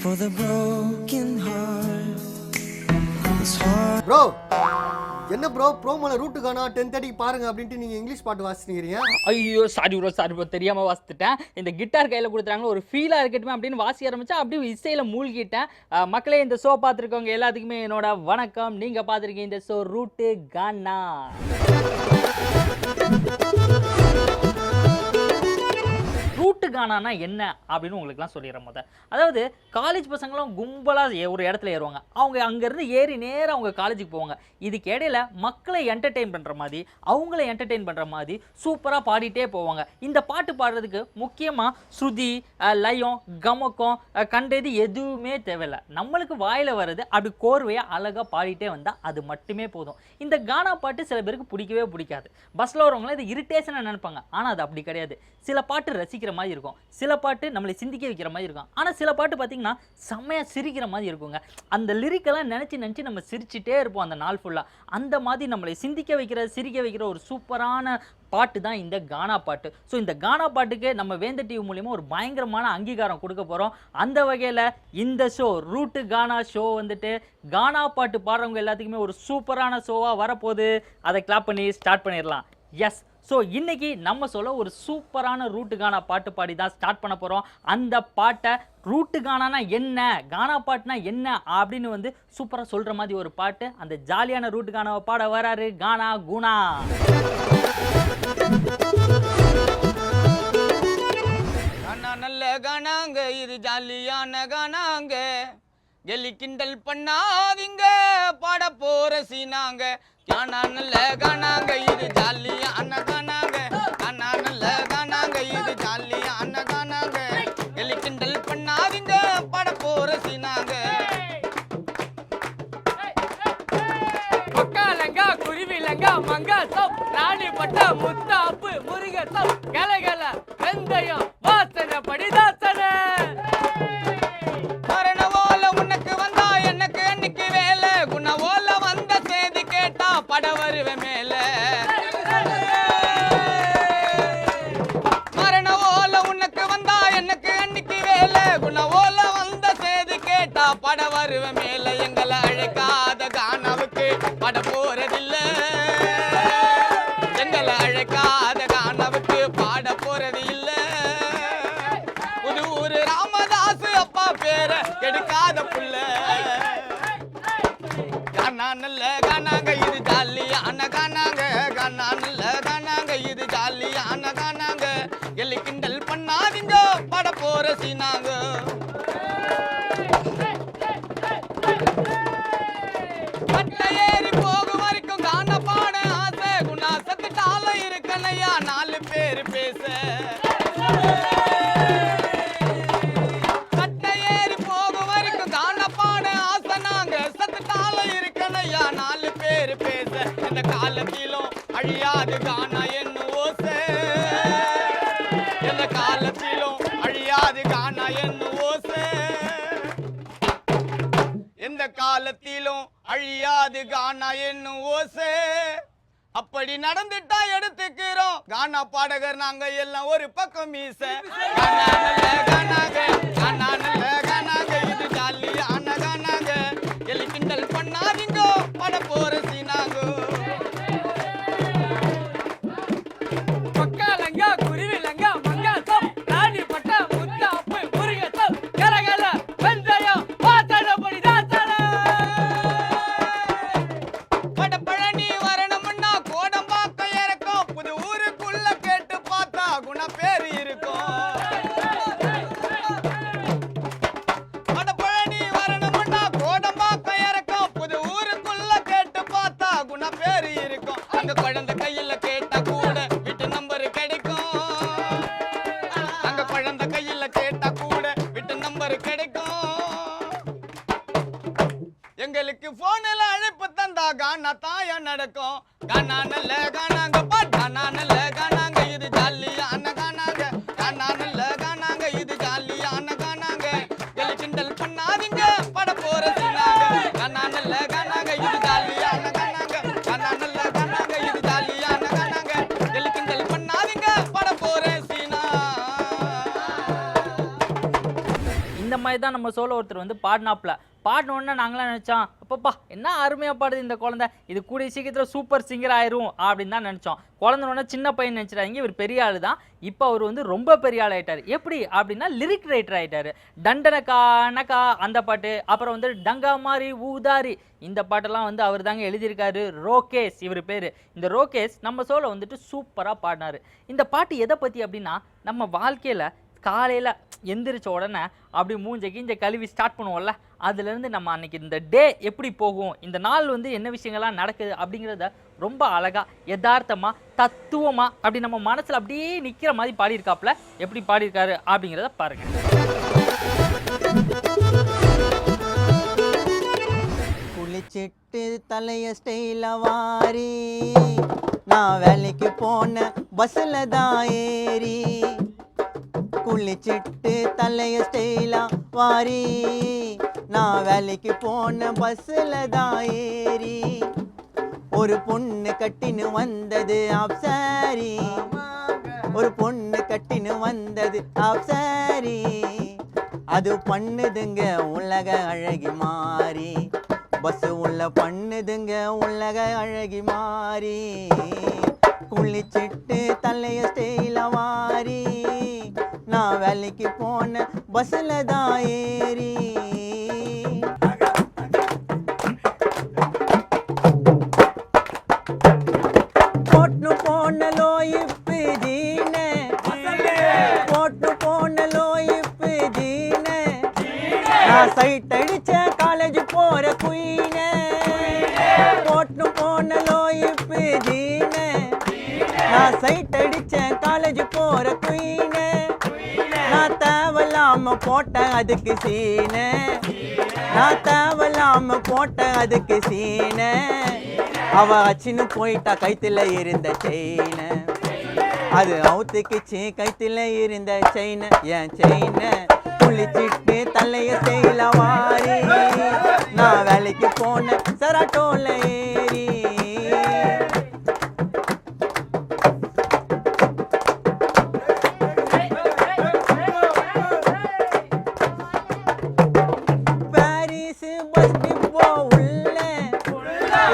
for the broken heart. It's hard. Bro, என்ன bro ப்ரோமோல route காணா 10:30 பாருங்க அப்படின்ட்டு நீங்க இங்கிலீஷ் பாட்டு வாசிக்கிறீங்க. ஐயோ சாரி ப்ரோ தெரியாம வாசித்துட்டேன். இந்த கிட்டார் கையில கொடுத்துறாங்க ஒரு ஃபீலா இருக்கட்டும் அப்படின்னு வாசி ஆரம்பிச்சா அப்படியே இசையில மூழ்கிட்டேன். மக்களே இந்த ஷோ பார்த்துருக்கவங்க எல்லாத்துக்குமே என்னோட வணக்கம். நீங்க பார்த்துருக்கீங்க இந்த ஷோ ரூட்டு கானா. ரூட்டு கானானா என்ன அப்படின்னு உங்களுக்குலாம் சொல்லிடுறேன் போது, அதாவது காலேஜ் பசங்களும் கும்பலாக ஒரு இடத்துல ஏறுவாங்க. அவங்க அங்கேருந்து ஏறி நேராக அவங்க காலேஜுக்கு போவாங்க. இதுக்கு இடையில மக்களை என்டர்டெயின் பண்ணுற மாதிரி அவங்கள என்டர்டெயின் பண்ணுற மாதிரி சூப்பராக பாடிட்டே போவாங்க. இந்த பாட்டு பாடுறதுக்கு முக்கியமாக ஸ்ருதி, லயம், கமக்கம், கண்டது எதுவுமே தேவையில்லை. நம்மளுக்கு வாயில் வர்றது அப்படி கோர்வையாக அழகாக பாடிட்டே வந்தால் அது மட்டுமே போதும். இந்த கானா பாட்டு சில பேருக்கு பிடிக்கவே பிடிக்காது. பஸ்ஸில் வரவங்களாம் இது இரிட்டேஷனாக நினைப்பாங்க. ஆனால் அது அப்படி கிடையாது. சில பாட்டு ரசிக்கிற மாதிரி இருக்கும், சில பாட்டு நம்மளை சிந்திக்க வைக்கிற மாதிரி இருக்கும், ஆனால் சில பாட்டு பார்த்தீங்கன்னா செம்மையாக சிரிக்கிற மாதிரி இருக்குங்க. அந்த லிரிக்கெல்லாம் நினச்சி நம்ம சிரிச்சுட்டே இருப்போம் அந்த நாள் ஃபுல்லாக. அந்த மாதிரி நம்மளை சிந்திக்க வைக்கிற சிரிக்க வைக்கிற ஒரு சூப்பரான பாட்டு தான் இந்த கானா பாட்டு. ஸோ இந்த கானா பாட்டுக்கு நம்ம வேந்த டிவி மூலியமாக ஒரு பயங்கரமான அங்கீகாரம் கொடுக்க போகிறோம். அந்த வகையில் இந்த ஷோ ரூட்டு கானா ஷோ வந்துட்டு கானா பாட்டு பாடுறவங்க எல்லாத்துக்குமே ஒரு சூப்பரான ஷோவாக வரப்போகுது. அதை கிளாப் பண்ணி ஸ்டார்ட் பண்ணிடலாம். எஸ், ஸோ இன்னைக்கு நம்ம சொல்ல ஒரு சூப்பரான ரூட்டு கானா பாட்டு பாடி தான் ஸ்டார்ட் பண்ண போகிறோம். அந்த பாட்டை ரூட்டு கானானா என்ன, கானா பாட்டுனா என்ன அப்படின்னு வந்து சூப்பராக சொல்கிற மாதிரி ஒரு பாட்டு. அந்த ஜாலியான ரூட்டு கானாவை பாட வராரு கானா குணா. கானா நல்ல கானாங்க, இது ஜாலியான கானாங்க, கெலி கிண்டல் பண்ணாதீங்க, பாட போற சீனாங்க. கானா நல்ல கானாங்க, இது ஜாலியான கானாங்க, கானா நல்ல கானாங்க, இது ஜாலியான கானாங்க, கெலி கிண்டல் பண்ணாதீங்க, பாட போற சீனாங்க. பக்காலங்கா குருவிலங்கா மங்கா சோப் ராணி பட்ட முத்தாப்பு முருக சோப் கலகல வெந்தயம் வாசனை படிதாசனை. மரணவோல உனக்கு வந்தா எனக்கு அன்னைக்கு வேலை, குணவோல வந்த செய்தி கேட்டா பட வருவேன் மேல. மரணவோல உனக்கு வந்தா எனக்கு அன்னைக்கு வேலை, குணவோல வந்த செய்தி கேட்டா பட வருவேன் மேல. எங்களை அழைக்காத கானாவுக்கு பட போறதில்ல, எங்களை அழைக்காத கானாவுக்கு பாட போறது இல்ல. புது ஊரு ராமதாசு அப்பா பேர கெடுக்காத புள்ள. கானா நல்ல கானாங்க, இது ஜாலியான கானாங்க, கானா நல்ல கானாங்க, இது ஜாலியான கானாங்க, எல்லி கிண்டல் பண்ணாதீங்க, பட போற சீனாங்க. கட்ட ஏறி போகும் வரைக்கும் கான பாட ஆசை, குணா சத்துட்டாலும் இருக்கணையா 4 பேர் பேச. கட்ட ஏறி போகும் வரைக்கும் கான பாட ஆசை, நாங்க சத்துட்டாலும் இருக்கணையா 4 பேர் பேச. இந்த காலத்திலும் அழியாது கானா என்ன ஓசை, இந்த காலத்திலும் அழியாது கானா என்ன ஓசை, எந்த காலத்திலும் அழியாது கானா என்ன ஓசை. அப்படி நடந்துட்டா எடுத்துக்கிறோம் கானா பாடகர் நாங்க எல்லாம் ஒரு பக்கம் மீச. கானா நல்ல கானாங்க, கானா நல்ல கானாங்க, இது ஜாலியான கானாங்க, எலி கிண்டல் பண்ணாதீங்க, பட போற சீனாங்க. பக்காலங்கா குருவிலங்கா மங்கா சோப் ராணி பட்ட முத்தாப்பு முருக சோப் கலகல வெந்தயம் வாசனை படிதாசனை. பழனி வரணும்னா கோடம்பாக்கம் இறக்கும், புது ஊருக்குள்ள கேட்டு பார்த்தா குண பேரு இருக்கும். பழனி வரணும்னா கோடம்பாக்கம் இறக்கும், புது ஊருக்குள்ள கேட்டு பார்த்தா குண பேரு இருக்கும். அந்த குழந்தை கையில கேட்டா கூட வீட்டு நம்பர் கிடைக்கும், அங்க குழந்தை கையில கேட்டா கூட வீட்டு நம்பர் கிடைக்கும். எங்களுக்கு போன்ல அழைப்பு தந்தா கானா தாயா நடக்கும். கானா நல்ல கானாங்க பாட், கானா நல்ல கானாங்க, இது ஜாலியான கானாங்க, கானா நல்ல கானாங்க, இது ஜாலியான கானாங்க, எலி கிண்டல் பண்ணாதீங்க, பட போற சீனாங்க. கானா நல்ல கானாங்க, இது ஜாலியான கானாங்க, கானா நல்ல கானாங்க, இது ஜாலியான கானாங்க, எலி கிண்டல் பண்ணாதீங்க, பட போற சீனா. இந்த மாதிரி மாதிரி தான் நம்ம சோலோ ஒருத்தர் வந்து பாடினாப்ல. பாடினோடனே நாங்களாம் நினச்சோம், அப்பப்பா என்ன அருமையாக பாடுது இந்த குழந்தை, இது கூடிய சீக்கிரத்தில் சூப்பர் சிங்கர் ஆயிரும் அப்படின்னு தான் நினச்சோம். குழந்தைனோட சின்ன பையன் நினச்சிட்டாங்க, இவர் பெரிய ஆள் தான். இப்போ அவர் வந்து ரொம்ப பெரிய ஆள் ஆகிட்டார். எப்படி அப்படின்னா லிரிக் ரைட்டர் ஆகிட்டார். டண்டனக்கா நக்கா அந்த பாட்டு, அப்புறம் வந்து டங்கா மாதிரி ஊதாரி இந்த பாட்டெல்லாம் வந்து அவர் தாங்க எழுதியிருக்காரு. ரோகேஷ் இவர் பேர். இந்த ரோகேஷ் நம்ம சோலோ வந்துட்டு சூப்பராக பாடினார். இந்த பாட்டு எதை பற்றி அப்படின்னா, நம்ம வாழ்க்கையில் காலையில் எந்திரிச்ச உடனே அப்படி மூஞ்ச கீஞ்ச கழுவி ஸ்டார்ட் பண்ணுவோம்ல, அதுலேருந்து நம்ம அன்னைக்கு இந்த டே எப்படி போகும், இந்த நாள் வந்து என்ன விஷயங்கள்லாம் நடக்குது அப்படிங்கிறத ரொம்ப அழகாக யதார்த்தமாக தத்துவமாக அப்படி நம்ம மனசில் அப்படியே நிற்கிற மாதிரி பாடியிருக்காப்புல. எப்படி பாடியிருக்காரு அப்படிங்கிறத பாருங்கள். குளிச்சிட்டு தலைய ஸ்டைல வாரி, நான் வேலைக்கு போன பஸ்ஸில் தான் ஏறி. குளிச்சிட்டு தலைய ஸ்டைலா வாரி, நான் வேலைக்கு போன பஸ்ஸில் தான் ஏறி. ஒரு பொண்ணு கட்டின்னு வந்தது ஆப்சாரி, ஒரு பொண்ணு கட்டின்னு வந்தது ஆப்சாரி. அது பண்ணுதுங்க உலக அழகி மாறி, பஸ் உள்ள பண்ணுதுங்க உலக அழகி மாறி. குளிச்சிட்டு தலைய ஸ்டைல வாரி, நான் வேலைக்கு போன பஸ்ஸில் தான் ஏறி. போட்டு போனலோ இப்பு ஜீன, போட்டு போனலோ இப்பு ஜீன, நான் சைட் அடிச்ச காலேஜ் போற குயின. போட்டு போனலோ இப்பு ஜீன, நான் சைட் அடிச்ச காலேஜ் போற குயின. நான் தேவலாம போட்டேன் அதுக்கு சீன, நான் தேவலாம போட்டேன் அதுக்கு சீன. அவ அச்சின்னு போயிட்டா கைத்துல இருந்த செயின, அது அவுத்துக்குச்சு கைத்துல இருந்த செயின, என் செயின. குளிச்சிட்டு தலைய செய்யல வாரி, நான் வேலைக்கு போன சராட்டோல ஏறி.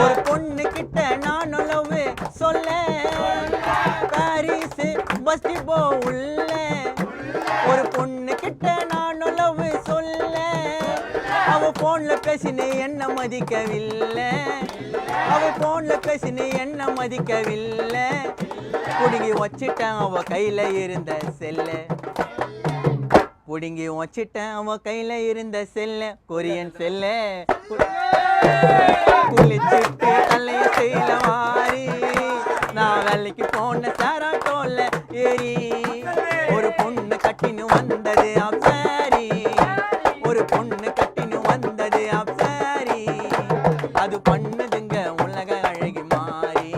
ஒரு பொண்ணு கிட்ட நான் உளவு சொல்ல, பாரிஸ் பஸ் டிப்போ உள்ள. ஒரு பொண்ணு கிட்ட நான் உளவு சொல்ல, அவ போன்ல பேசினு என்ன மதிக்கவில்லை, அவ போன்ல பேசினு என்ன மதிக்கவில்லை. புடுங்கி வச்சிட்டேன் அவ கையில இருந்த செல்ல, புடுங்கி வச்சிட்டேன் அவ கையில இருந்த செல்ல, கொரியன் செல்ல. குளிச்சிட்டு தலைய செய்யல வாரி, நான் வேலைக்கு போன சாராட்டோல ஏறி. ஒரு பொண்ணு கட்டின்னு வந்தது அப்சாரி, ஒரு பொண்ணு கட்டின்னு வந்தது அப்சாரி. அது பண்ணுதுங்க உலக அழகி மாறி,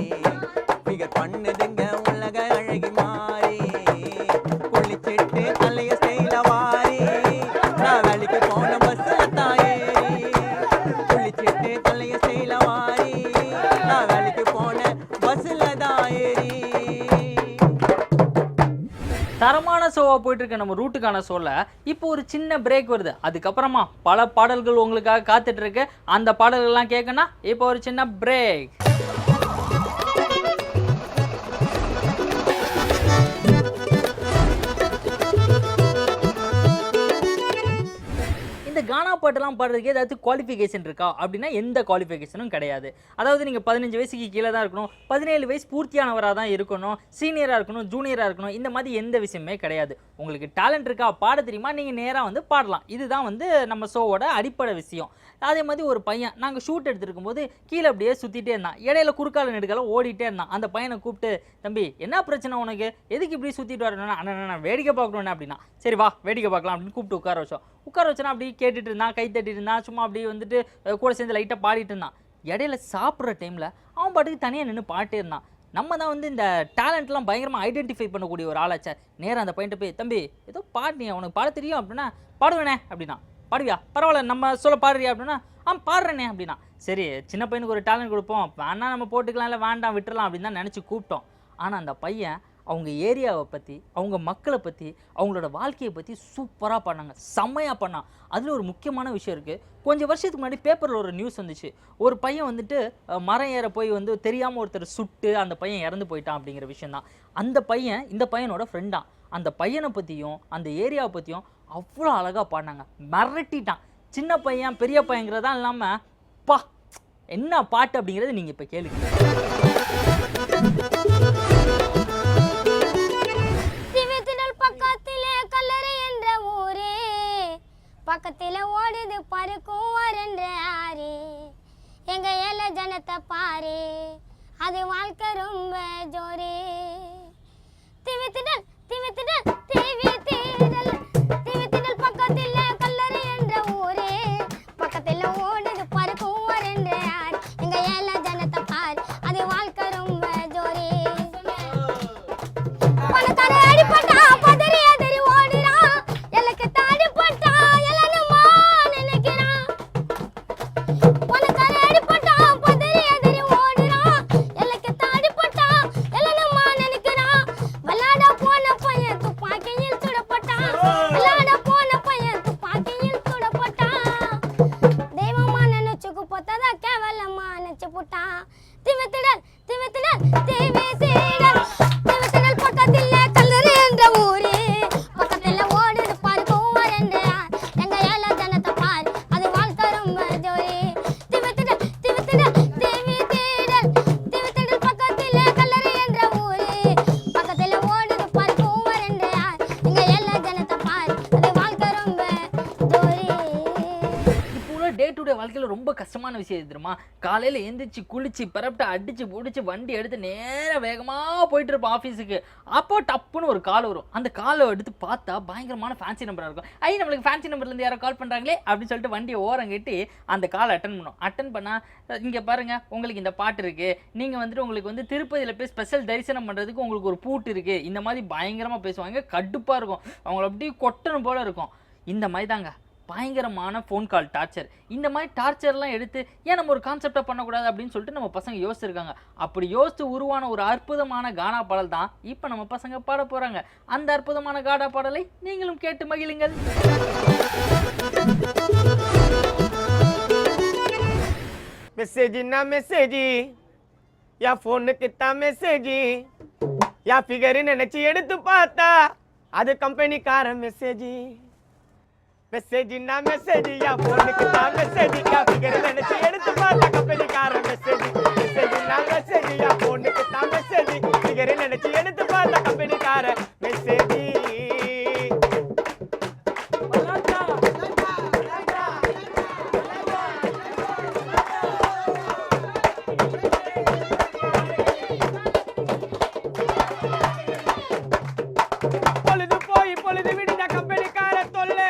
மிக பண்ணுதுங்க உலக அழகி மாறி. குளிச்சிட்டு தலைய செய்யல வாரி, நான் வேலைக்கு போன பஸ்ஸில் தான் ஏறி. குளிச்சிட்டு தலைய செய்யல வாரி, நான் வேலைக்கு போன பஸ்ஸில் தான் ஏறி. தரமான ஷோவாக போயிட்டு இருக்க நம்ம ரூட்டுக்கான ஷோவில் இப்போ ஒரு சின்ன பிரேக் வருது. அதுக்கப்புறமா பல பாடல்கள் உங்களுக்காக காத்துட்டு இருக்கு. அந்த பாடல்கள்லாம் கேட்கணும்னா இப்போ ஒரு சின்ன பிரேக். இந்த கானா பாட்டெல்லாம் பாடுறதுக்கு ஏதாவது குவாலிஃபிகேஷன் இருக்கா அப்படின்னா எந்த குவாலிஃபிகேஷனும் கிடையாது. அதாவது நீங்கள் 15 வயசுக்கு கீழே தான் இருக்கணும், 17 வயசு பூர்த்தியானவராக தான் இருக்கணும், சீனியராக இருக்கணும், ஜூனியராக இருக்கணும், இந்த மாதிரி எந்த விஷயமே கிடையாது. உங்களுக்கு டேலண்ட் இருக்கா, பாட தெரியுமா, நீங்கள் நேராக வந்து பாடலாம். இதுதான் வந்து நம்ம ஷோவோட அடிப்படை விஷயம். அதே மாதிரி ஒரு பையன் நாங்கள் ஷூட் எடுத்துருக்கும் போது கீழே அப்படியே சுற்றிட்டே இருந்தான், இடையில குறுக்கால நெடுக்கால ஓடிட்டே இருந்தான். அந்த பையனை கூப்பிட்டு, தம்பி என்ன பிரச்சனை உனக்கு, எதுக்கு இப்படி சுற்றிட்டு வரணும்னா, அண்ணா நான் வேடிக்கை பார்க்கணுன்னு அப்படின்னா, சரி வா வேடிக்கை பார்க்கலாம் அப்படின்னு கூப்பிட்டு உட்கார வச்சோன்னா அப்படி கேட்டுட்டு இருந்தான், கை தட்டிட்டு இருந்தான், சும்மா அப்படியே வந்துட்டு கூட சேர்ந்து லைட்டாக பாடிட்டு இருந்தான். இடையில சாப்பிட்ற டைமில் அவன் பாட்டுக்கு தனியாக நின்று பாட்டே இருந்தான். நம்ம தான் வந்து இந்த டேலண்ட்லாம் பயங்கரமாக ஐடென்டிஃபை பண்ணக்கூடிய ஒரு ஆளாச்சே. நேராக அந்த பையன்ட்ட போய், தம்பி ஏதோ பாடினியா, உனக்கு பாட தெரியும் அப்படின்னா, பாடுவேனே அப்படின்னா. பாடுவியா, பரவாயில்ல நம்ம சொல்ல பாடுறியா அப்படின்னா, பாடுறேனே அப்படின்னா. சரி சின்ன பையனுக்கு ஒரு டேலண்ட் கொடுப்போம், வேணா நம்ம போட்டுக்கலாம், இல்லை வேண்டாம் விட்டுறலாம் அப்படின்னு தான் நினச்சி கூப்பிட்டோம். ஆனால் அந்த பையன் அவங்க ஏரியாவை பற்றி, அவங்க மக்களை பற்றி, அவங்களோட வாழ்க்கையை பற்றி சூப்பராக பண்ணாங்க, செம்மையாக பண்ணான். அதில் ஒரு முக்கியமான விஷயம் இருக்குது. கொஞ்சம் வருஷத்துக்கு முன்னாடி பேப்பரில் ஒரு நியூஸ் வந்துச்சு. ஒரு பையன் வந்துட்டு மரம் ஏற போய் வந்து தெரியாமல் ஒருத்தர் சுட்டு அந்த பையன் இறந்து போயிட்டான் அப்படிங்கிற விஷயந்தான். அந்த பையன் இந்த பையனோட ஃப்ரெண்டான். அந்த பையனை பற்றியும் அந்த ஏரியாவை பற்றியும் அவ்வளோ அழகாக பாடினாங்க, மிரட்டிட்டான். சின்ன பையன் பெரிய பையங்கிறதான் இல்லாமல் பா என்ன பாட்டு அப்படிங்கிறது நீங்கள் இப்போ கேளுங்க. பக்கத்தில் ஓடுது பருக்கும் வரன்ற ஆறு, எங்க ஏழை ஜனத்தை பாரு, அது வாழ்க்கை ரொம்ப ஜோரு. திவித்திடல் திவித்திடல் திவித்திடல் திவித்திடல் பக்கத்தில் கல்லறை என்ற ஊரே, பக்கத்தில் ஓடுது பருக்கும் வரன்ற ஆறு, எங்க ஏழை ஜனத்தை பாரு, அது வாழ்க்கை ரொம்ப ஜோரு. பணக்கார அடிப்பட்டா பதறி எதிரி ஓடுறான், எனக்கு தாடிப்பட்டா எல்லனுமா நினைக்கிறான். பணக்கார அடிப்பட்டா பதறி எதிரி ஓடுறான், எனக்கு தாடிப்பட்டா எல்லனுமா நினைக்கிறான். விளையாட போன பையன் துப்பாக்கியில் சுடப்பட்டான், விளையாட போன பையன் துப்பாக்கியில் சுடப்பட்டான். தெய்வமா நினைச்சுக்கு போத்ததா கேவலமா நினைச்சு போட்டான். திவித்திடல் திவித்திடல் திவித்திடல் திவித்திடல் பக்கத்தில் கல்லறை என்ற ஊரு, பக்கத்தில் ஓடுது பார்க்கும் வரன்ற எங்க ஏழை ஜனத்தை பார், அது வாழ்க்கை ரொம்ப ஜோரு. திவித்திடல் திவித்திடல் திவித்திடல் திவித்திடல் பக்கத்தில் கல்லறை என்ற ஊரு, பக்கத்தில் ஓடுது பார்க்கும் வரன்ற எங்க ஏழை ஜனத்தை பார், அது வாழ்க்கை ரொம்ப ஜோரு. இப்போ டே டு டே வாழ்க்கையில் ரொம்ப கஷ்டமான விஷயம் எது தெரியுமா? காலையில் எந்திரிச்சு குளிச்சு பரப்பிட்டு அடிச்சு பிடிச்சி வண்டி எடுத்து நேராக வேகமாக போயிட்டு இருப்போம் ஆஃபீஸுக்கு. அப்போ டப்புன்னு ஒரு கால் வரும். அந்த காலை எடுத்து பார்த்தா பயங்கரமான ஃபேன்சி நம்பராக இருக்கும். நம்மளுக்கு ஃபேன்சி நம்பர்லேருந்து யாரோ கால் பண்ணுறாங்களே அப்படின்னு சொல்லிட்டு வண்டியை ஓரம் கட்டி அந்த காலை அட்டன் பண்ணோம். அட்டன் பண்ணால் இங்கே பாருங்கள், உங்களுக்கு இந்த பாட்டு இருக்குது, நீங்கள் வந்துட்டு உங்களுக்கு வந்து திருப்பதியில் போய் ஸ்பெஷல் தரிசனம் பண்ணுறதுக்கு உங்களுக்கு ஒரு பூட்டு இருக்குது, இந்த மாதிரி பயங்கரமாக பேசுவாங்க. கடுப்பாக இருக்கும், அவங்கள அப்படியே கொட்டணும் போல இருக்கும். இந்த மாதிரி தாங்க பயங்கரமான ஃபோன் கால் டார்ச்சர். இந்த மாதிரி டார்ச்சர்லாம் எடுத்து ஏன் நம்ம ஒரு கான்செப்டாக பண்ணக்கூடாது அப்படின்னு சொல்லிட்டு நம்ம பசங்க யோசிச்சிருக்காங்க. அப்படி யோசித்து உருவான ஒரு அற்புதமான கானா பாடல் தான் இப்போ நம்ம பசங்க பாட போகிறாங்க. அந்த அற்புதமான கானா பாடலை நீங்களும் கேட்டு மகிழுங்கள். மெசேஜின்னா மெசேஜி, யா ஃபோனுக்கு தான் மெசேஜி, யா ஃபிகர் நினைச்சு எடுத்து பார்த்தா அது கம்பெனிக்கார மெசேஜி. மெசேஜின்னா மெசேஜி, யா ஃபோனுக்கு தான் மெசேஜி, யா ஃபிகர் நினைச்சு எடுத்து பார்த்தா கம்பெனிக்கார மெசேஜி. மெசேஜின்னா மெசேஜி, யா ஃபோனுக்கு தான் மெசேஜி, ஃபிகர் நினைச்சு எடுத்து பார்த்தா கம்பெனிக்கார மெசேஜி. பொழுது போய் பொழுது விடிஞ்ச கம்பெனிக்கார தொல்லை.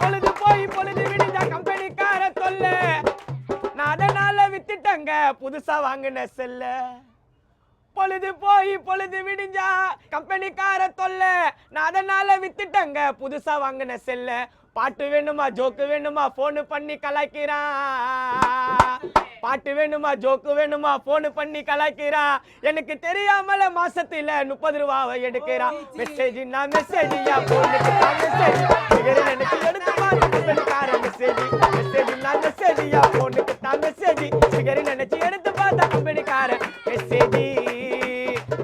பொழுது போய் பொழுது விடிஞ்ச கம்பெனிக்கார தொல்லை. நான் அதனால வித்துட்டங்க புதுசா வாங்கின செல்ல. பொழுது போய் பொழுது விடிஞ்சா கம்பெனிக்கார தொல்லை. நான் அதனால வித்துட்டங்க புதுசா வாங்கின செல்ல. பாட்டு வேணுமா ஜோக்கு வேணுமா போன் பண்ணி கலாய்க்கிறான். பாட்டு வேணுமா ஜோக்கு வேணுமா போன் பண்ணி கலாய்க்கிறான். எனக்கு தெரியாமல மாசத்துல 30 ரூபாவை எடுக்கிறான். மெசேஜின்னா மெசேஜ், யா போனுக்கு தான் மெசேஜ், எனக்கு எடுத்து பார்த்து கம்பெனிக்கார மெசேஜ். மெசேஜின்னா மெசேஜ், யா போனுக்கு தான் மெசேஜ், சிகரி நினைச்சு எடுத்து பார்த்தா கம்பெனிக்கார மெசேஜ்.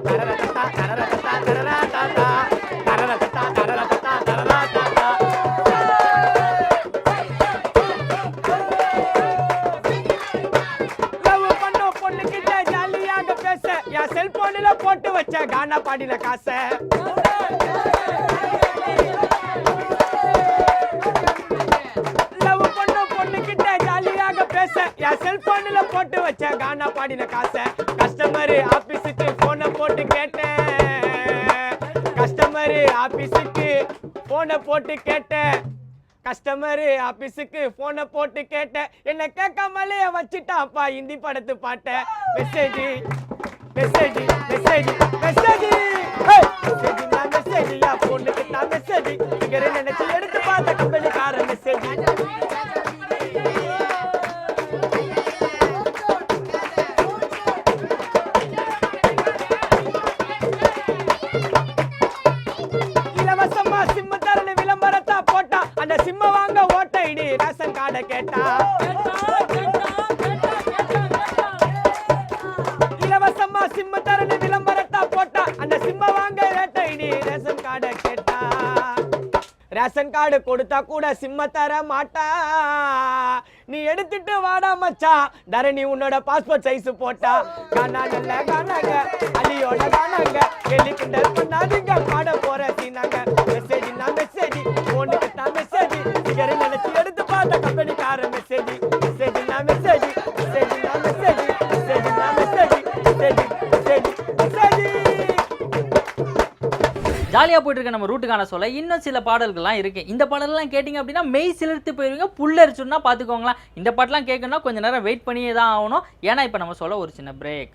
தரரதா தரரதா தரரதா தரரதா தரரதா தரரதா. என் செல்போன்ல போட்டு வச்ச கானா பாடின காசை. லவ் பண்ண பொண்ணுகிட்ட ஜாலியாக பேச என் செல்போன்ல போட்டு வச்ச கானா பாடின காசை. கஸ்டமர் ஆபீஸுக்கு போனை போட்டு கேட்டேன். கஸ்டமர் ஆபீஸுக்கு போனை போட்டு கேட்டேன். கஸ்டமர் ஆபீஸுக்கு போனை போட்டு கேட்டேன். என்ன கேட்காமலே வச்சுட்டாப்பா ஹிந்தி படத்து பாட்ட. Message message message message, message message, யா போனுக்கு தான் மெசேஜ், நினைச்சு எடுத்து பார்த்த கம்பெனிக்கார மெசேஜ். இலவசமா சிம்ம தரணும் விளம்பரத்தா போட்டா அந்த சிம்ம வாங்க ஓட்ட ஐடி ரேஷன் கார்டை கேட்டா. இலவசமா சிம்ம தரணும் விளம்பரத்தா போட்டா அந்த சிம்ம வாங்க ஓட்ட ஐடி ரேஷன் கார்டை கேட்டா. ரேஷன் கார்டு கொடுத்தா கூட சிம்ம தர மாட்டா. நீ எடுத்துட்டு வாடா மச்சா தரணி உன்னோட பாஸ்போர்ட் சைஸ் போட்டா. காணாங்கல்ல காணாங்க அலியோட காணாங்க கேள்வி கிண்டல் பண்ணாதீங்க பாட போற சீனாங்க. மெசேஜ் நான் மெசேஜ் போனுக்கு தான் மெசேஜ் சிகரை நினைச்சு எடுத்து பார்த்த கம்பெனிக்கார மெசேஜ். மெசேஜ் நான் மெசேஜ் மெசேஜ் நான் மெசேஜ் மெசேஜ் நான் மெசேஜ் மெசேஜ் மெசேஜ் மெசேஜ். ஜாலியாக போயிட்டு இருக்க நம்ம ரூட்டுக்கான சொல்ல இன்னும் சில பாடல்கள்லாம் இருக்குது. இந்த பாடல்கள்லாம் கேட்டிங்க அப்படின்னா மெய் சிலிர்த்து போயிருவீங்க, புல்லரிச்சுன்னா பார்த்துக்கோங்களேன். இந்த பாட்டெலாம் கேட்கணும்னா கொஞ்சம் நேரம் வெயிட் பண்ணியே தான் ஆகணும். ஏன்னா இப்போ நம்ம சொல்ல ஒரு சின்ன பிரேக்.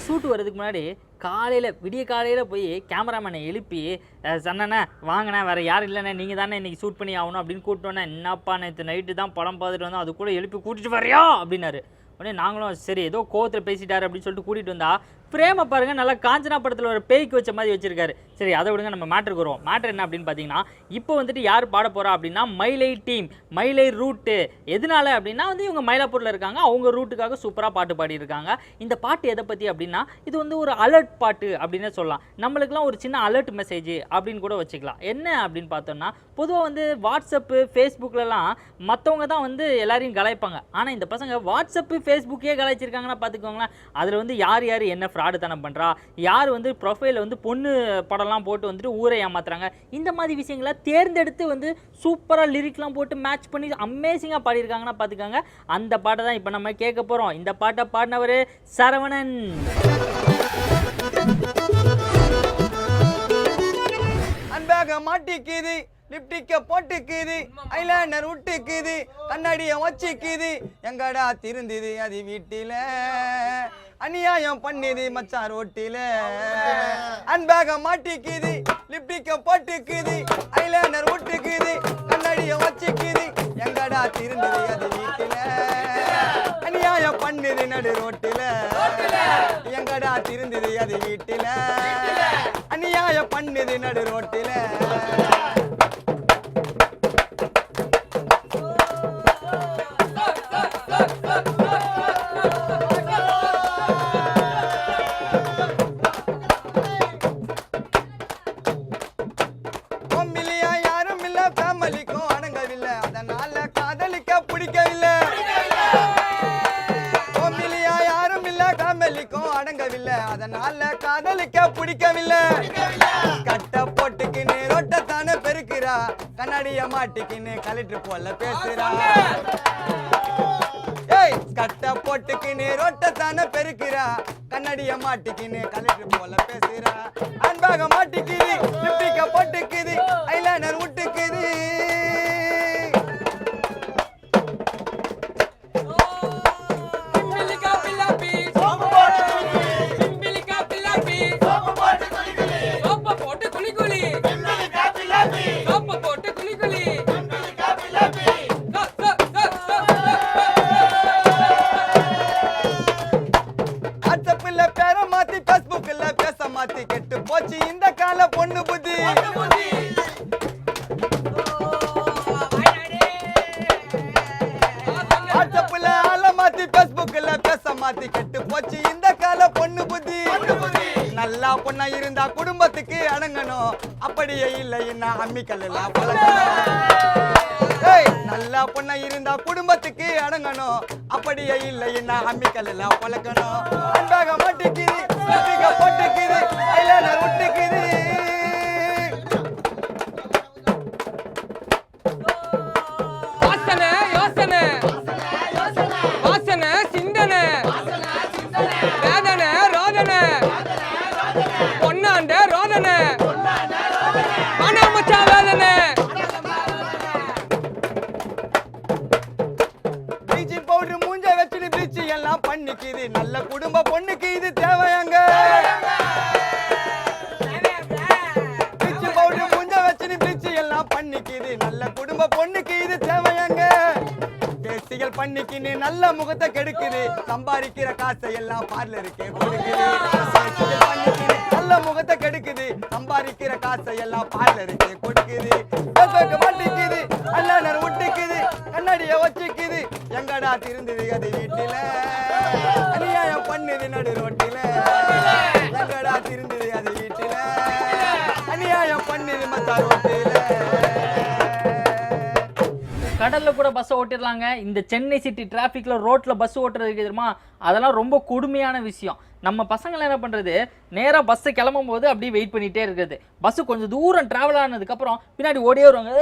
ஷூட் வரதுக்கு முன்னாடி விடிய காலையில் போய் கேமராமேனை எழுப்பி சொன்னேண்ணே வாங்கினேன் வேறு யாரும் இல்லைண்ணே நீங்கள் தானே இன்றைக்கி ஷூட் பண்ணி ஆகணும் அப்படின்னு கூப்பிட்டோன்னே என்னப்பா நேற்று நைட்டு தான் படம் பார்த்துட்டு வந்தோம் அது கூட எழுப்பி கூட்டிகிட்டு வரையா அப்படின்னாரு. உடனே நாங்களும் சரி ஏதோ கோவத்தில் பேசிட்டாரு அப்படின்னு சொல்லிட்டு கூட்டிகிட்டு வந்தா ஃப்ரேமை பாருங்கள் நல்லா காஞ்சனா படத்தில் ஒரு பேய்க்கு வச்ச மாதிரி வச்சிருக்காரு. சரி அதை விடுங்க, நம்ம மேட்ருக்கு வருவோம். மேட்ரு என்ன அப்படின்னு பார்த்தீங்கன்னா இப்போ வந்துட்டு யார் பாட போகிறா அப்படின்னா மயிலை டீம், மயிலை ரூட்டு. எதனால அப்படின்னா வந்து இவங்க மயிலாப்பூரில் இருக்காங்க, அவங்க ரூட்டுக்காக சூப்பராக பாட்டு பாடியிருக்காங்க. இந்த பாட்டு எதை பற்றி அப்படின்னா இது வந்து ஒரு அலர்ட் பாட்டு அப்படின்னு சொல்லலாம். நம்மளுக்குலாம் ஒரு சின்ன அலர்ட் மெசேஜ் அப்படின்னு கூட வச்சுக்கலாம். என்ன அப்படின்னு பார்த்தோம்னா பொதுவாக வந்து வாட்ஸ்அப்பு ஃபேஸ்புக்கிலலாம் மற்றவங்க தான் வந்து எல்லாரையும் கலாய்ப்பாங்க. ஆனால் இந்த பசங்க வாட்ஸ்அப்பு ஃபேஸ்புக்கே கலாய்ச்சிருக்காங்கன்னா பார்த்துக்கோங்களேன். அதில் வந்து யார் யார் என்ன ஃப்ராடு தனம் பண்ணுறா, யார் வந்து ப்ரொஃபைலில் வந்து பொண்ணு படம்லாம் போட்டு வந்துட்டு ஊரை ஏமாத்துறாங்க, இந்த மாதிரி விஷயங்களை தேர்ந்தெடுத்து வந்து சூப்பராக லிரிக்லாம் போட்டு மேட்ச் பண்ணி அமேசிங்காக பாடியிருக்காங்கன்னா பார்த்துக்கோங்க. அந்த பாட்டை தான் இப்போ நம்ம கேட்க போகிறோம். இந்த பாட்டை பாடினவர் சரவணன். அன்பாக மாட்டிக்குது லிப்டிக்க போட்டுக்குது ஐலைனர் விட்டுக்குது கண்ணாடிய வச்சுக்குது எங்கடா திருந்துது அது வீட்டில அநியாயம் பண்ணுது மச்சான் ரோட்டில. அன்பாக மாட்டிக்குது லிப்டிக்க போட்டுக்குது ஐலைனர் விட்டுக்குது கண்ணாடிய வச்சுக்குது எங்கடா திருந்துது அது வீட்டில அநியாயம் பண்ணுது நடு ரோட்டில. எங்கடா திருந்துது அது வீட்டில அநியாயம் பண்ணுது நடு ரோட்டில. அதனால காதலிக்க பிடிக்கவில்லை. கட்ட போட்டுக்கின்னு ரொட்டத்தானே பெருக்கிறா கண்ணாடிய மாட்டிக்கின்னு கலெக்டர் போல பேசுறா. ஏய் கட்ட போட்டுக்கின்னு ரொட்டத்தானே பெருக்கிறா கண்ணாடிய மாட்டிக்கின்னு கலெக்டர் போல பேசுறா. அன்பாக மாட்டிக்குது லிப்டிக்க போட்டுக்குது ஐலைனர் விட்டுக்குது. கெட்டு போச்சு இந்த கால பொண்ணு புத்தி. வாட்ஸ்அப்ல ஆள மாத்தி பேஸ்புக்ல பேச மாத்தி கெட்டு போச்சு இந்த கால பொண்ணு புத்தி. நல்லா பொண்ணா இருந்தா குடும்பத்துக்கு அடங்கணும், அப்படியே இல்லைன்னா அம்மிக்கல் எல்லாம் பழகணும். நல்லா பொண்ணா இருந்தா குடும்பத்துக்கு அடங்கணும், அப்படியே இல்லைன்னா அம்மிக்கல் எல்லாம் பழக்கணும். அன்பாக மாட்டிக்குது போட்டுக்குது ஐலைனர் விட்டுக்குது. வாசனை யோசனை வாசனை சிந்தனை வேதனை ரோதனை பொன்னாண்ட ரோதனை மனமச்சா வேதனை. பவுடர் மூஞ்ச வச்சுட்டு பிரிச்சு எல்லாம் பண்ணிக்கு நம்ம பொண்ணுக்கு இது தேவையாங்க பேசிகள் பண்ணிக்கு நீ நல்ல முகத்தை கெடுக்குது சம்பாதிக்கிற காசை எல்லாம் பார்லருக்கே கொடுக்குது பேசிகள் பண்ணிக்கு நீ நல்ல முகத்தை கெடுக்குது சம்பாதிக்கிற காசை எல்லாம் பார்லருக்கே கொடுக்குது மாட்டிக்குது அண்ணன் விட்டுக்குது கண்ணாடிய வச்சுக்குது எங்கடா திருந்தது அது வீட்டுல அநியாயம் பண்ணுது நடு ரோட்டில எங்கடா திருந்தது அது வீட்டுல அநியாயம் பண்ணுது மத்த ரோட்டில கடல்ல கூட பஸ் ஓட்டிடலாங்க. இந்த சென்னை சிட்டி டிராஃபிக்ல ரோட்ல பஸ் ஓட்டுறது தெரியுமா, அதெல்லாம் ரொம்ப கொடுமையான விஷயம். நம்ம பசங்களை என்ன பண்ணுறது, நேராக பஸ்ஸை கிளம்பும் போது அப்படியே வெயிட் பண்ணிகிட்டே இருக்குது. பஸ்ஸு கொஞ்சம் தூரம் ட்ராவல் ஆனதுக்கப்புறம் பின்னாடி ஓடியே வருவாங்க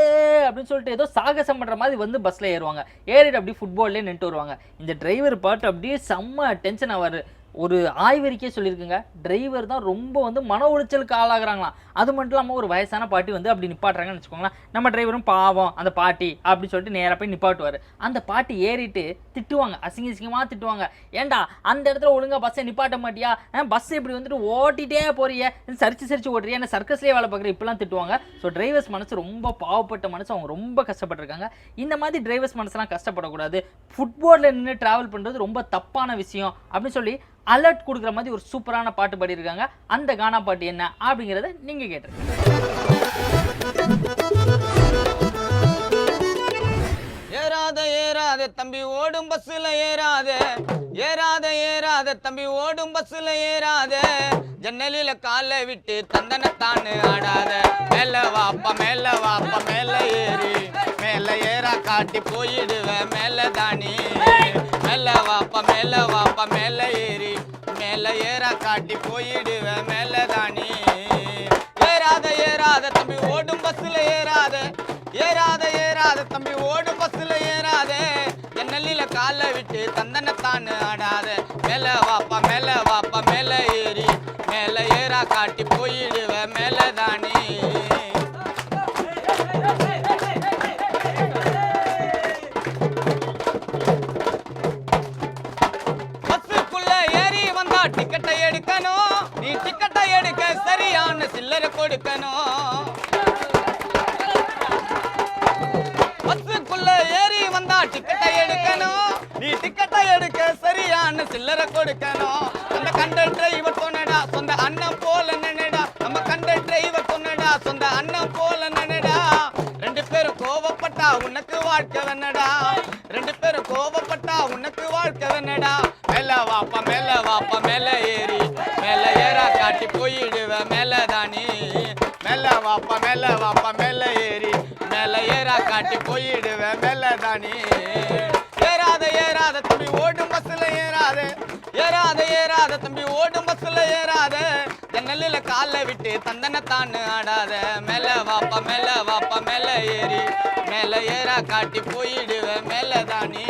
அப்படின்னு சொல்லிட்டு ஏதோ சாகசம் பண்ணுற மாதிரி வந்து பஸ்ஸில் ஏறுவாங்க. ஏறிட்டு அப்படியே ஃபுட்பால்லே நின்றுட்டு வருவாங்க. இந்த டிரைவர் பாட்டு அப்படியே செம்ம டென்ஷன் ஆவார். ஒரு ஆய்வறிக்கையே சொல்லியிருக்குங்க, டிரைவர் தான் ரொம்ப வந்து மன உளைச்சலுக்கு ஆளாகிறாங்களாம். அது மட்டும் இல்லாமல் ஒரு வயசான பாட்டி வந்து அப்படி நிப்பாட்டுறாங்கன்னு வச்சுக்கோங்களேன். நம்ம டிரைவரும் பாவம் அந்த பாட்டி அப்படின்னு சொல்லிட்டு நேராக போய் நிப்பாட்டுவார். அந்த பாட்டி ஏறிட்டு திட்டுவாங்க, அசிங்கமாக திட்டுவாங்க. ஏண்டா அந்த இடத்துல ஒழுங்காக பஸ்ஸை நிப்பாட்ட மாட்டியா, பஸ் இப்படி வந்துட்டு ஓட்டிகிட்டே போறிய, சரிச்சு ஓட்டுறியா, என்ன சர்க்கஸ்லேயே வேலை பார்க்குற, இப்படிலாம் திட்டுவாங்க. ஸோ டிரைவர்ஸ் மனசு ரொம்ப பாவப்பட்ட மனசு, அவங்க ரொம்ப கஷ்டப்பட்டுருக்காங்க. இந்த மாதிரி டிரைவர்ஸ் மனசுலாம் கஷ்டப்படக்கூடாது. ஃபுட்போர்டில் நின்று ட்ராவல் பண்ணுறது ரொம்ப தப்பான விஷயம் அப்படின்னு சொல்லி அலர்ட் கொடுக்குற மாதிரி ஒரு சூப்பரான பாட்டு பாடியிருக்காங்க. அந்த கானா பாட்டு என்ன அப்படிங்கிறத நீங்கள் கேட்டிருக்கீங்க. ஏறாத தம்பி ஓடும் பஸ்ஸில் ஏறாத தம்பி ஓடும் பஸ்ஸில் ஏறாத ஜன்னலில காலை விட்டு தந்தனத்தான்னு ஆடாத மேல வாப்பா மேல ஏறி மேல ஏறா காட்டி போயிடுவேன் மேல தானி மேல வாப்பா மேல ஏறி மேல ஏறா காட்டி போயிடுவேன் மேல தானி ஏறாத தம்பி ஓடும் பஸ்ஸில் ஏறாத தம்பி ஓடும் பஸ்ஸில் ஏறாத ஜன்னலில காலை விட்டு தந்தனத்தான்னு ஆடாத மேல வாப்பா மேல ஏறி மேல ஏறா காட்டி போயிடுவேன் மேல தானி பஸ்ஸுக்குள்ள ஏறி வந்தா டிக்கெட்டை எடுக்கணும், நீ டிக்கெட்டை எடுக்க சரியான சில்லறை கொடுக்கணும். பஸ்ஸுக்குள்ள ஏறி வந்தா டிக்கெட்டை எடுக்கணும், நீ டிக்கெட்டை எடுக்க சரியான சில்லறை கொடுக்கணும். அந்த கண்டக்டர் இவர் சொன்னடா சொந்த அண்ணன் போல நினைடா, நம்ம கண்டக்டர் இவர் சொன்னடா சொந்த அண்ணன் போல நினைடா. ரெண்டு பேரும் கோவப்பட்டா உனக்கு வாழ்க்கை வேணடா, ரெண்டு பேரும் கோவப்பட்டா உனக்கு வாழ்க்கை வேணடா. மேல வாப்பா மேல ஏறி மேல ஏறா காட்டி போயிடுவேன் மேல தானி மேல வாப்பா மேல ஏறி மேல ஏறா காட்டி போயிடுவேன் மேல தானி ஏறாத தம்பி ஓடும் பஸ்ஸில் ஏறாத தம்பி ஓடும் பஸ்ஸில் ஏறாத ஜன்னலில காலை விட்டு தந்தனத்தான்னு ஆடாத மேல வாப்பா மேல ஏறி மேல ஏறா காட்டி போயிடுவேன் மேல தானி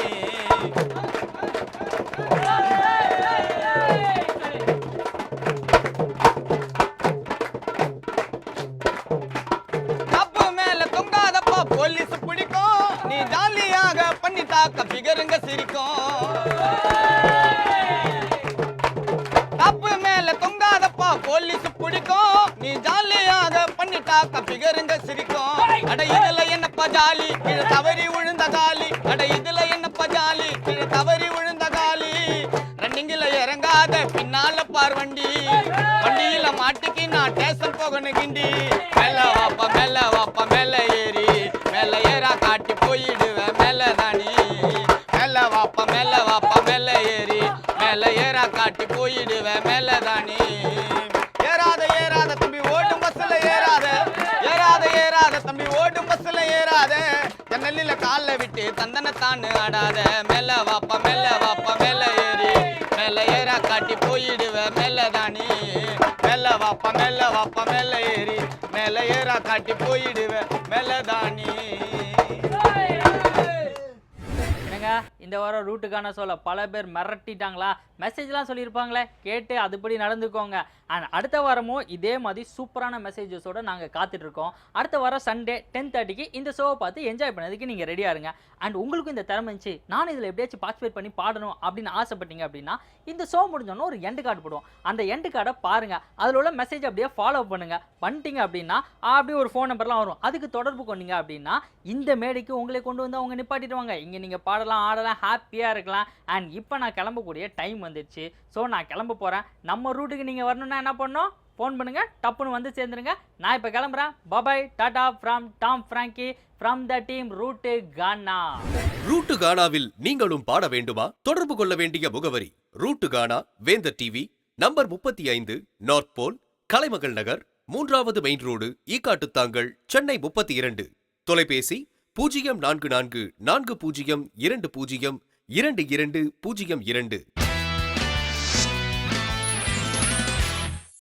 போலீஸ் பிடிக்கும், நீ ஜாலியாக பண்ணிட்டாக்க பிகருங்க சிரிக்கும். தப்பு மேல தொங்காதப்பா போலீஸ் பிடிக்கும், நீ ஜாலியாக பண்ணிட்டாக்க பிகருங்க சிரிக்கும். அட இதுல என்னப்பா ஜாலி கீழே தவறி விழுந்த காலி, அட இதுல என்னப்பா ஜாலி கீழே தவறி விழுந்த காலி. ரன்னிங்கில இறங்காத பின்னால பார் வண்டி, வண்டியில மாட்டிக்கு நான் ஸ்டேஷன் போகணும் கிண்டி. மேல வாப்பா மேல ஏறி மேல ஏறா காட்டி போயிடுவேன் மேல தானி மேல வாப்பா மேல ஏறி மேல ஏறா காட்டி போயிடுவேன் மேல தானி ஏறாத தம்பி ஓடும் பஸ்ஸில் ஏறாத தம்பி ஓடும் பஸ்ஸில் ஏறாத ஜன்னலில காலை விட்டு தந்தனத்தான்னு ஆடாத மேல வாப்பா மேல ஏறி மேல ஏறா காட்டி போயிடுவேன் மேல தானி மேல வாப்பா மேல ஏறி மேல ஏறா காட்டி போயிடுவேன் மேல தானி. இந்த வாரம் ரூட்டுக்கான சொல்ல பல பேர் மிரட்டிட்டாங்களா, மெசேஜ்லாம் சொல்லியிருப்பாங்களே, கேட்டு அதுபடி நடந்துக்கோங்க. அண்ட் அடுத்த வாரமும் இதே மாதிரி சூப்பரான மெசேஜஸோட நாங்கள் காத்துட்ருக்கோம். அடுத்த வாரம் சண்டே 10:30க்கு இந்த ஷோவை பார்த்து என்ஜாய் பண்ணதுக்கு நீங்கள் ரெடியாக இருங்க. அண்ட் உங்களுக்கும் இந்த திறமை இருந்துச்சு, நானும் இதில் எப்படியாச்சும் பார்ட்டிசிபேட் பண்ணி பாடணும் அப்படின்னு ஆசைப்பட்டீங்க அப்படின்னா இந்த ஷோ முடிஞ்சோன்னா ஒரு எண்டு கார்டு போடுவோம். அந்த எண்டு கார்டை பாருங்கள், அதில் உள்ள மெசேஜ் அப்படியே ஃபாலோ பண்ணுங்கள். பண்ணிட்டீங்க அப்படின்னா அப்படியே ஒரு ஃபோன் நம்பர்லாம் வரும், அதுக்கு தொடர்பு கொண்டீங்க அப்படின்னா இந்த மேடைக்கு உங்களை கொண்டு வந்து அவங்க நிப்பாட்டிடுவாங்க. இங்கே நீங்கள் பாடலாம், ஆடலாம், ஹாப்பியாக இருக்கலாம். அண்ட் இப்போ நான் கிளம்பக்கூடிய டைம் வந்துடுச்சு. ஸோ நான் கிளம்ப போகிறேன். நம்ம ரூட்டுக்கு நீங்கள் வரணும்னா என்ன பண்ணணும்? ஃபோன் பண்ணுங்க, டப்புன்னு வந்து சேர்ந்துருங்க. நான் இப்போ கிளம்புறேன். Bye bye, tata from Tom Frankie from the team route Gaana. Route கானாவில் நீங்களும் பாட வேண்டுமா? தொடர்பு கொள்ள வேண்டிய முகவரி ரூட்டு கானா, வேந்தர் டிவி, நம்பர் 35, நார்த் போல், கலைமகள் நகர், 3வது மெயின் ரோடு, ஈக்காட்டுத்தாங்கல், சென்னை 32. தொலைபேசி 0444 4020 2202.